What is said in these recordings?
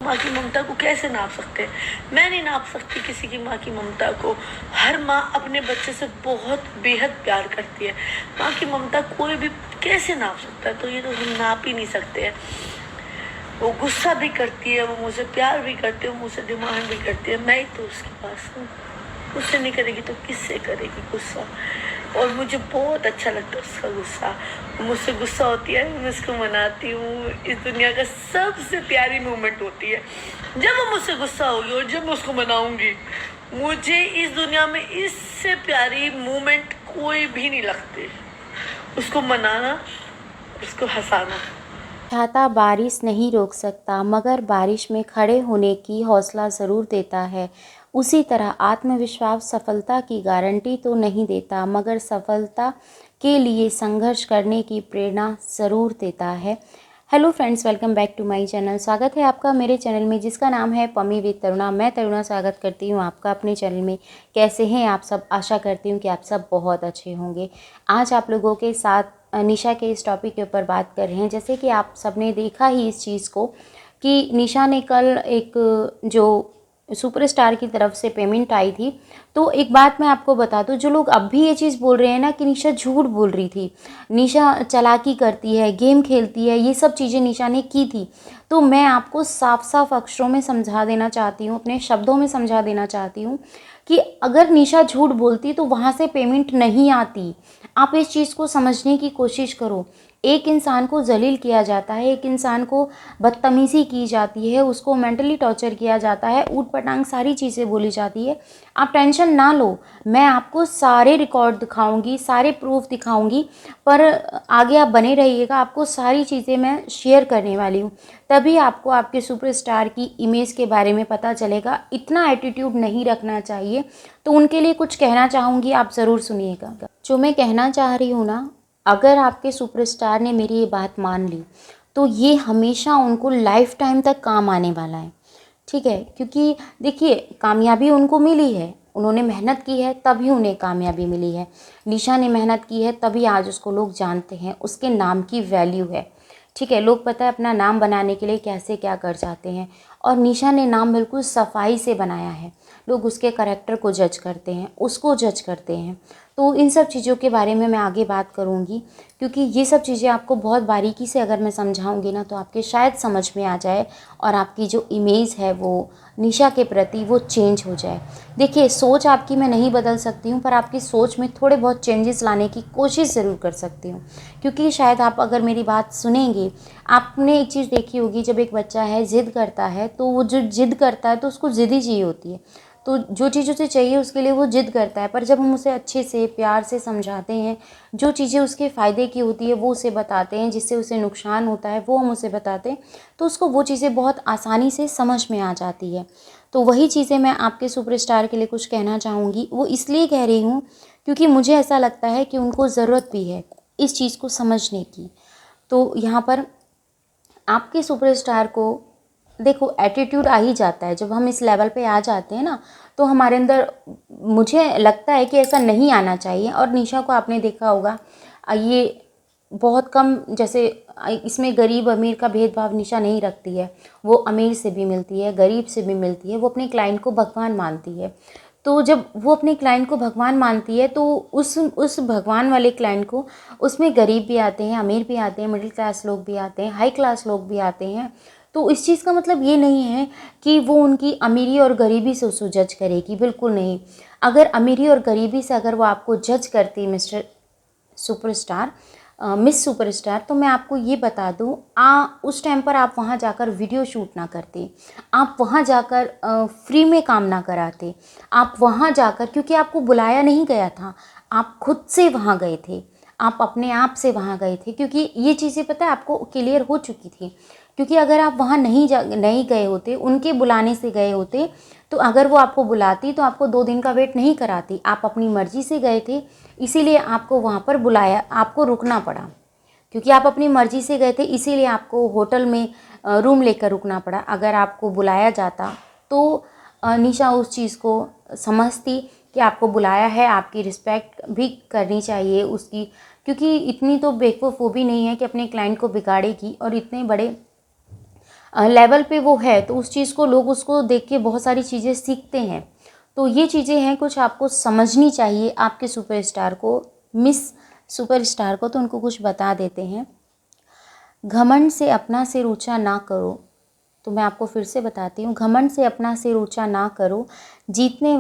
माँ की ममता को कैसे नाप सकते हैं? मैं नहीं नाप सकती किसी की माँ की ममता को। हर माँ अपने बच्चे से बहुत बेहद प्यार करती है। माँ की ममता कोई भी कैसे नाप सकता है? तो ये तो हम नाप ही नहीं सकते हैं। वो गुस्सा भी करती है, वो मुझसे प्यार भी करती है, वो मुझसे डिमांड भी करती है। मैं ही तो उसके पास हूँ। मुझसे नहीं करेगी तो किससे करेगी गुस्सा? और मुझे बहुत अच्छा लगता है उसका गुस्सा। मुझसे गुस्सा होती है, मैं उसको मनाती हूँ। इस दुनिया का सबसे प्यारी मोमेंट होती है जब वो मुझसे गुस्सा होगी और जब मैं उसको मनाऊंगी। मुझे इस दुनिया में इससे प्यारी मोमेंट कोई भी नहीं लगती। उसको मनाना, उसको हंसाना। छाता बारिश नहीं रोक सकता, मगर बारिश में खड़े होने की हौसला ज़रूर देता है। उसी तरह आत्मविश्वास सफलता की गारंटी तो नहीं देता, मगर सफलता के लिए संघर्ष करने की प्रेरणा ज़रूर देता है। Hello friends, welcome back to my channel. स्वागत है आपका मेरे चैनल में, जिसका नाम है पमी विद तरुणा। मैं तरुणा स्वागत करती हूँ आपका अपने चैनल में। कैसे हैं आप सब? आशा करती हूँ कि आप सब बहुत अच्छे होंगे। आज आप लोगों के साथ निशा के इस टॉपिक के ऊपर बात कर रहे हैं। जैसे कि आप सबने देखा ही इस चीज़ को कि निशा ने कल एक जो सुपरस्टार की तरफ से पेमेंट आई थी, तो एक बात मैं आपको बता दूं, जो लोग अब भी ये चीज़ बोल रहे हैं ना कि निशा झूठ बोल रही थी, निशा चालाकी करती है, गेम खेलती है, ये सब चीज़ें निशा ने की थी, तो मैं आपको साफ साफ अक्षरों में समझा देना चाहती हूँ, अपने शब्दों में समझा देना चाहती हूँ कि अगर निशा झूठ बोलती तो वहाँ से पेमेंट नहीं आती। आप इस चीज़ को समझने की कोशिश करो। एक इंसान को जलील किया जाता है, एक इंसान को बदतमीज़ी की जाती है, उसको मेंटली टॉर्चर किया जाता है, ऊट पटांग सारी चीज़ें बोली जाती है। आप टेंशन ना लो, मैं आपको सारे रिकॉर्ड दिखाऊंगी, सारे प्रूफ दिखाऊंगी, पर आगे आप बने रहिएगा। आपको सारी चीज़ें मैं शेयर करने वाली हूँ, तभी आपको आपके सुपरस्टार की इमेज के बारे में पता चलेगा। इतना एटीट्यूड नहीं रखना चाहिए। तो उनके लिए कुछ कहना चाहूँगी, आप ज़रूर सुनिएगा। जो मैं कहना चाह रही हूँ ना, अगर आपके सुपरस्टार ने मेरी ये बात मान ली तो ये हमेशा उनको लाइफ टाइम तक काम आने वाला है, ठीक है? क्योंकि देखिए, कामयाबी उनको मिली है, उन्होंने मेहनत की है तभी उन्हें कामयाबी मिली है। निशा ने मेहनत की है तभी आज उसको लोग जानते हैं, उसके नाम की वैल्यू है, ठीक है? लोग पता है अपना नाम बनाने के लिए कैसे क्या कर जाते हैं, और निशा ने नाम बिल्कुल सफाई से बनाया है। लोग उसके करैक्टर को जज करते हैं, उसको जज करते हैं। तो इन सब चीज़ों के बारे में मैं आगे बात करूँगी, क्योंकि ये सब चीज़ें आपको बहुत बारीकी से अगर मैं समझाऊँगी ना तो आपके शायद समझ में आ जाए और आपकी जो इमेज है वो निशा के प्रति वो चेंज हो जाए। देखिए, सोच आपकी मैं नहीं बदल सकती हूँ, पर आपकी सोच में थोड़े बहुत चेंजेस लाने की कोशिश ज़रूर कर सकती हूँ, क्योंकि शायद आप अगर मेरी बात सुनेंगे, आपने एक चीज़ देखी होगी, जब एक बच्चा है ज़िद करता है तो वो जो ज़िद करता है तो उसको ज़िद ही चाहिए होती है, तो जो चीज़ उसे चाहिए उसके लिए वो ज़िद करता है। पर जब हम उसे अच्छे से प्यार से समझाते हैं, जो चीज़ें उसके फ़ायदे की होती है वो उसे बताते हैं, जिससे उसे नुकसान होता है वो हम उसे बताते हैं, तो उसको वो चीज़ें बहुत आसानी से समझ में आ जाती है। तो वही चीज़ें मैं आपके सुपरस्टार के लिए कुछ कहना चाहूँगी। वो इसलिए कह रही हूँ क्योंकि मुझे ऐसा लगता है कि उनको ज़रूरत भी है इस चीज़ को समझने की। तो यहाँ पर आपके सुपरस्टार को देखो, एटीट्यूड आ ही जाता है जब हम इस लेवल पे आ जाते हैं ना, तो हमारे अंदर, मुझे लगता है कि ऐसा नहीं आना चाहिए। और निशा को आपने देखा होगा, ये बहुत कम, जैसे इसमें गरीब अमीर का भेदभाव निशा नहीं रखती है। वो अमीर से भी मिलती है, गरीब से भी मिलती है, वो अपने क्लाइंट को भगवान मानती है। तो जब वो अपने क्लाइंट को भगवान मानती है तो उस भगवान वाले क्लाइंट को, उसमें गरीब भी आते हैं, अमीर भी आते हैं, मिडिल क्लास लोग भी आते हैं, हाई क्लास लोग भी आते हैं। तो इस चीज़ का मतलब ये नहीं है कि वो उनकी अमीरी और गरीबी से उसको जज करेगी, बिल्कुल नहीं। अगर अमीरी और गरीबी से अगर वो आपको जज करती मिस्टर सुपरस्टार, मिस सुपरस्टार, तो मैं आपको ये बता दूं, उस टाइम पर आप वहाँ जाकर वीडियो शूट ना करते, आप वहाँ जाकर फ्री में काम ना कराते, आप वहाँ जाकर, क्योंकि आपको बुलाया नहीं गया था, आप खुद से वहाँ गए थे, आप अपने आप से वहाँ गए थे, क्योंकि ये चीज़ें पता है आपको क्लियर हो चुकी थी। क्योंकि अगर आप वहाँ नहीं गए होते, उनके बुलाने से गए होते, तो अगर वो आपको बुलाती तो आपको 2 दिन का वेट नहीं कराती। आप अपनी मर्ज़ी से गए थे, इसीलिए आपको वहाँ पर बुलाया, आपको रुकना पड़ा, क्योंकि आप अपनी मर्ज़ी से गए थे, इसीलिए आपको होटल में रूम लेकर रुकना पड़ा। अगर आपको बुलाया जाता तो निशा उस चीज़ को समझती कि आपको बुलाया है, आपकी रिस्पेक्ट भी करनी चाहिए उसकी, क्योंकि इतनी तो बेवकूफ़ वो भी नहीं है कि अपने क्लाइंट को बिगाड़ेगी। और इतने बड़े लेवल पे वो है, तो उस चीज़ को लोग उसको देख के बहुत सारी चीज़ें सीखते हैं। तो ये चीज़ें हैं कुछ आपको समझनी चाहिए आपके सुपरस्टार को, मिस सुपरस्टार को, तो उनको कुछ बता देते हैं। घमंड से अपना सिर ऊंचा ना करो। तो मैं आपको फिर से बताती हूँ, घमंड से अपना सिर ऊंचा ना करो। जीतने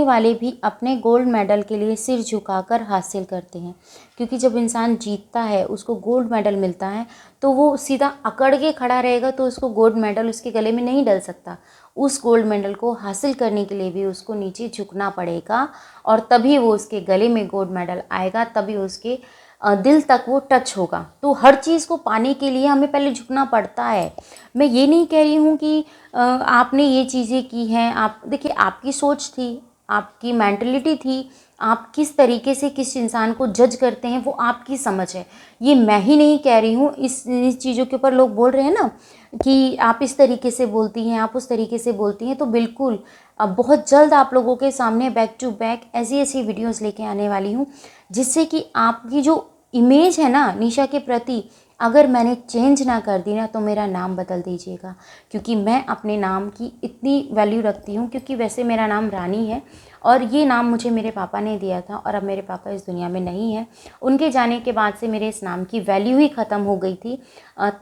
वाले भी अपने गोल्ड मेडल के लिए सिर झुकाकर हासिल करते हैं। क्योंकि जब इंसान जीतता है, उसको गोल्ड मेडल मिलता है, तो वो सीधा अकड़ के खड़ा रहेगा तो उसको गोल्ड मेडल उसके गले में नहीं डल सकता। उस गोल्ड मेडल को हासिल करने के लिए भी उसको नीचे झुकना पड़ेगा, और तभी वो उसके गले में गोल्ड मेडल आएगा, तभी उसके दिल तक वो टच होगा। तो हर चीज़ को पाने के लिए हमें पहले झुकना पड़ता है। मैं ये नहीं कह रही हूँ कि आपने ये चीज़ें की हैं, आप देखिए आपकी सोच थी, आपकी मेंटलिटी थी, आप किस तरीके से किस इंसान को जज करते हैं वो आपकी समझ है। ये मैं ही नहीं कह रही हूँ। इस चीज़ों के ऊपर लोग बोल रहे हैं ना कि आप इस तरीके से बोलती हैं, आप उस तरीके से बोलती हैं, तो बिल्कुल अब बहुत जल्द आप लोगों के सामने बैक टू बैक ऐसी ऐसी वीडियोस लेके आने वाली हूँ, जिससे कि आपकी जो इमेज है ना निशा के प्रति, अगर मैंने चेंज ना कर दी ना, तो मेरा नाम बदल दीजिएगा। क्योंकि मैं अपने नाम की इतनी वैल्यू रखती हूँ, क्योंकि वैसे मेरा नाम रानी है और ये नाम मुझे मेरे पापा ने दिया था, और अब मेरे पापा इस दुनिया में नहीं है। उनके जाने के बाद से मेरे इस नाम की वैल्यू ही ख़त्म हो गई थी।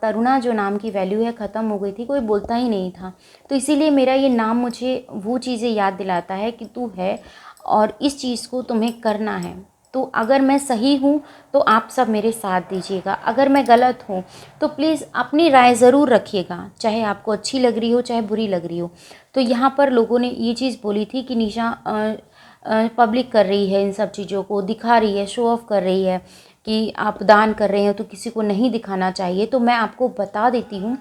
तरुणा जो नाम की वैल्यू है ख़त्म हो गई थी, कोई बोलता ही नहीं था। तो इसीलिए मेरा ये नाम मुझे वो चीज़ें याद दिलाता है कि तू है और इस चीज़ को तुम्हें करना है। तो अगर मैं सही हूँ तो आप सब मेरे साथ दीजिएगा, अगर मैं गलत हूँ तो प्लीज़ अपनी राय ज़रूर रखिएगा, चाहे आपको अच्छी लग रही हो चाहे बुरी लग रही हो। तो यहाँ पर लोगों ने ये चीज़ बोली थी कि निशा पब्लिक कर रही है, इन सब चीज़ों को दिखा रही है, शो ऑफ कर रही है कि आप दान कर रहे हो तो किसी को नहीं दिखाना चाहिए। तो मैं आपको बता देती हूँ,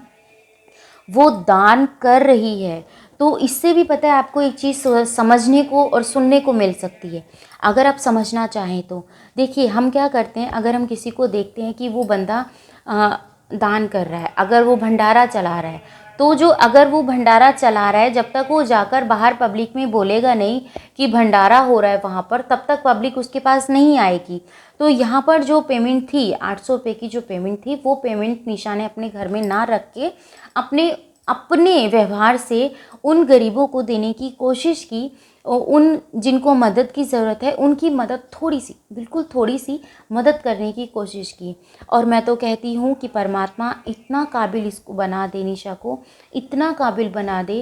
वो दान कर रही है। तो इससे भी पता है आपको एक चीज़ समझने को और सुनने को मिल सकती है, अगर आप समझना चाहें तो। देखिए हम क्या करते हैं, अगर हम किसी को देखते हैं कि वो बंदा दान कर रहा है, अगर वो भंडारा चला रहा है, तो जो अगर वो भंडारा चला रहा है, जब तक वो जाकर बाहर पब्लिक में बोलेगा नहीं कि भंडारा हो रहा है वहाँ पर, तब तक पब्लिक उसके पास नहीं आएगी। तो यहाँ पर जो पेमेंट थी 800 रुपये की, जो पेमेंट थी, वो पेमेंट निशा ने अपने घर में ना रख के अपने अपने व्यवहार से उन गरीबों को देने की कोशिश की, उन जिनको मदद की ज़रूरत है उनकी मदद थोड़ी सी, बिल्कुल थोड़ी सी मदद करने की कोशिश की। और मैं तो कहती हूँ कि परमात्मा इतना काबिल इसको बना दे, निशा को इतना काबिल बना दे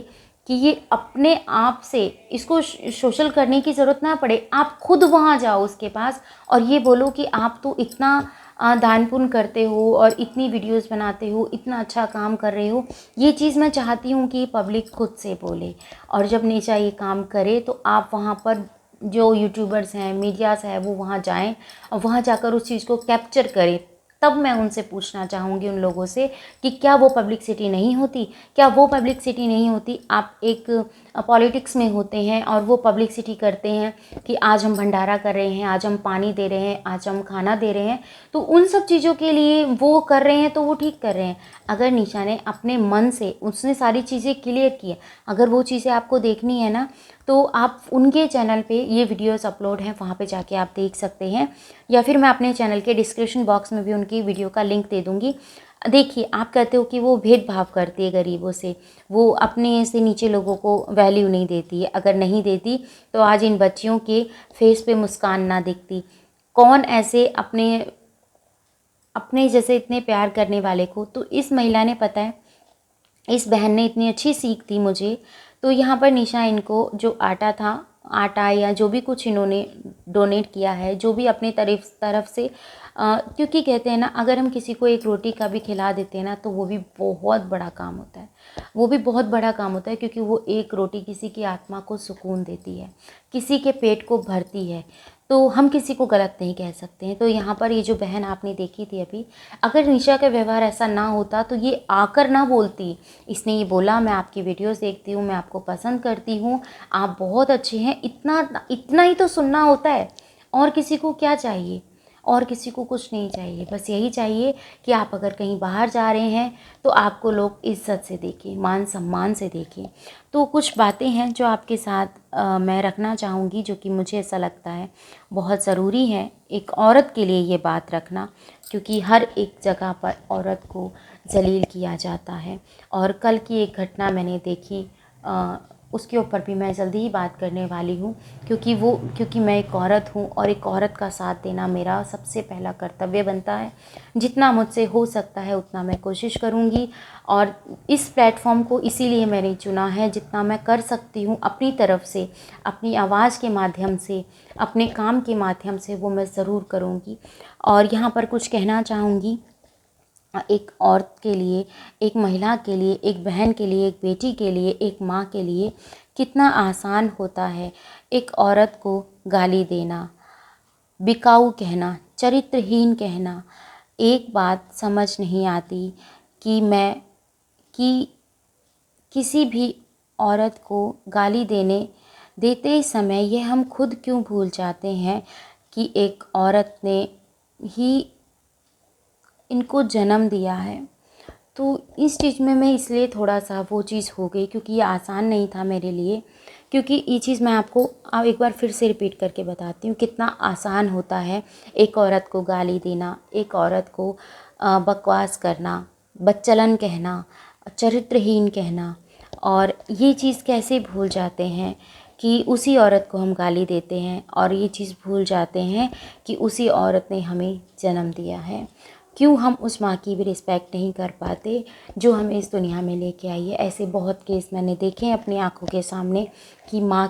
कि ये अपने आप से इसको सोशल करने की ज़रूरत ना पड़े। आप खुद वहाँ जाओ उसके पास और ये बोलो कि आप तो इतना दान पुण्य करते हो और इतनी वीडियोस बनाते हो, इतना अच्छा काम कर रहे हो। ये चीज़ मैं चाहती हूँ कि पब्लिक खुद से बोले, और जब निशा ये काम करे तो आप वहाँ पर जो यूट्यूबर्स हैं, मीडियास है, वो वहाँ जाएं और वहाँ जाकर उस चीज़ को कैप्चर करें। तब मैं उनसे पूछना चाहूँगी, उन लोगों से, कि क्या वो पब्लिसिटी नहीं होती, क्या वो पब्लिसिटी नहीं होती। आप एक पॉलिटिक्स में होते हैं और वो पब्लिसिटी करते हैं कि आज हम भंडारा कर रहे हैं, आज हम पानी दे रहे हैं, आज हम खाना दे रहे हैं, तो उन सब चीज़ों के लिए वो कर रहे हैं तो वो ठीक कर रहे हैं। अगर निशा ने अपने मन से उसने सारी चीज़ें क्लियर की है, अगर वो चीज़ें आपको देखनी है ना, तो आप उनके चैनल पे ये वीडियोस अपलोड हैं, वहाँ पे जाके आप देख सकते हैं, या फिर मैं अपने चैनल के डिस्क्रिप्शन बॉक्स में भी उनकी वीडियो का लिंक दे दूँगी। देखिए आप कहते हो कि वो भेदभाव करती है गरीबों से, वो अपने से नीचे लोगों को वैल्यू नहीं देती है। अगर नहीं देती तो आज इन बच्चियों के फेस पे मुस्कान ना दिखती। कौन ऐसे अपने अपने जैसे इतने प्यार करने वाले को। तो इस महिला ने, पता है, इस बहन ने इतनी अच्छी सीख दी मुझे। तो यहाँ पर निशा इनको जो आटा था, आटा या जो भी कुछ इन्होंने डोनेट किया है, जो भी अपनी तरफ से, क्योंकि कहते हैं ना, अगर हम किसी को एक रोटी का भी खिला देते हैं ना, तो वो भी बहुत बड़ा काम होता है, वो भी बहुत बड़ा काम होता है, क्योंकि वो एक रोटी किसी की आत्मा को सुकून देती है, किसी के पेट को भरती है। तो हम किसी को गलत नहीं कह सकते हैं। तो यहाँ पर ये जो बहन आपने देखी थी अभी, अगर निशा का व्यवहार ऐसा ना होता तो ये आकर ना बोलती। इसने ये बोला, मैं आपकी वीडियोस देखती हूँ, मैं आपको पसंद करती हूँ, आप बहुत अच्छे हैं, इतना इतना ही तो सुनना होता है, और किसी को क्या चाहिए। और किसी को कुछ नहीं चाहिए। बस यही चाहिए कि आप अगर कहीं बाहर जा रहे हैं तो आपको लोग इज़्ज़त से देखें, मान सम्मान से देखें। तो कुछ बातें हैं जो आपके साथ मैं रखना चाहूँगी, जो कि मुझे ऐसा लगता है बहुत ज़रूरी है एक औरत के लिए ये बात रखना, क्योंकि हर एक जगह पर औरत को ज़लील किया जाता है। और कल की एक घटना मैंने देखी, उसके ऊपर भी मैं जल्दी ही बात करने वाली हूँ, क्योंकि मैं एक औरत हूँ और एक औरत का साथ देना मेरा सबसे पहला कर्तव्य बनता है। जितना मुझसे हो सकता है उतना मैं कोशिश करूँगी, और इस प्लेटफॉर्म को इसीलिए मैंने चुना है, जितना मैं कर सकती हूँ अपनी तरफ से, अपनी आवाज़ के माध्यम से, अपने काम के माध्यम से वो मैं ज़रूर करूँगी। और यहाँ पर कुछ कहना चाहूँगी एक औरत के लिए, एक महिला के लिए, एक बहन के लिए, एक बेटी के लिए, एक माँ के लिए कितना आसान होता है एक औरत को गाली देना, बिकाऊ कहना, चरित्रहीन कहना। एक बात समझ नहीं आती कि किसी भी औरत को गाली देते समय ये हम खुद क्यों भूल जाते हैं कि एक औरत ने ही इनको जन्म दिया है। तो इस चीज़ में मैं इसलिए थोड़ा सा वो चीज़ हो गई, क्योंकि ये आसान नहीं था मेरे लिए। क्योंकि ये चीज़ मैं आपको एक बार फिर से रिपीट करके बताती हूँ कितना आसान होता है एक औरत को गाली देना, एक औरत को बकवास करना, बच्चलन कहना, चरित्रहीन कहना। और ये चीज़ कैसे भूल जाते हैं कि उसी औरत को हम गाली देते हैं, और ये चीज़ भूल जाते हैं कि उसी औरत ने हमें जन्म दिया है। क्यों हम उस माँ की भी रिस्पेक्ट नहीं कर पाते जो हमें इस दुनिया में लेके आई है। ऐसे बहुत केस मैंने देखे हैं अपनी आंखों के सामने कि माँ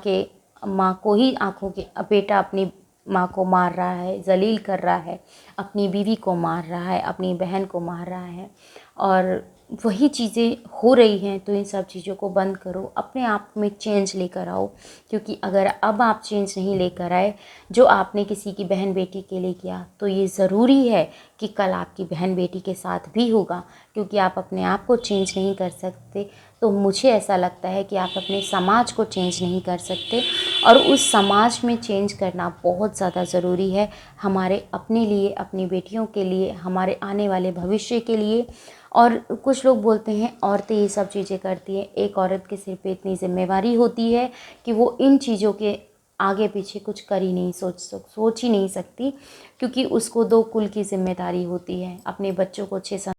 को ही बेटा अपनी माँ को मार रहा है, जलील कर रहा है, अपनी बीवी को मार रहा है, अपनी बहन को मार रहा है, और वही चीज़ें हो रही हैं। तो इन सब चीज़ों को बंद करो, अपने आप में चेंज लेकर आओ। क्योंकि अगर अब आप चेंज नहीं लेकर आए जो आपने किसी की बहन बेटी के लिए किया, तो ये ज़रूरी है कि कल आपकी बहन बेटी के साथ भी होगा। क्योंकि आप अपने आप को चेंज नहीं कर सकते, तो मुझे ऐसा लगता है कि आप अपने समाज को चेंज नहीं कर सकते, और उस समाज में चेंज करना बहुत ज़्यादा ज़रूरी है हमारे अपने लिए, अपनी बेटियों के लिए, हमारे आने वाले भविष्य के लिए। और कुछ लोग बोलते हैं औरतें ये सब चीज़ें करती हैं। एक औरत के सिर पे इतनी जिम्मेवारी होती है कि वो इन चीज़ों के आगे पीछे कुछ कर ही नहीं सोच ही नहीं सकती, क्योंकि उसको 2 कुल की जिम्मेदारी होती है, अपने बच्चों को अच्छे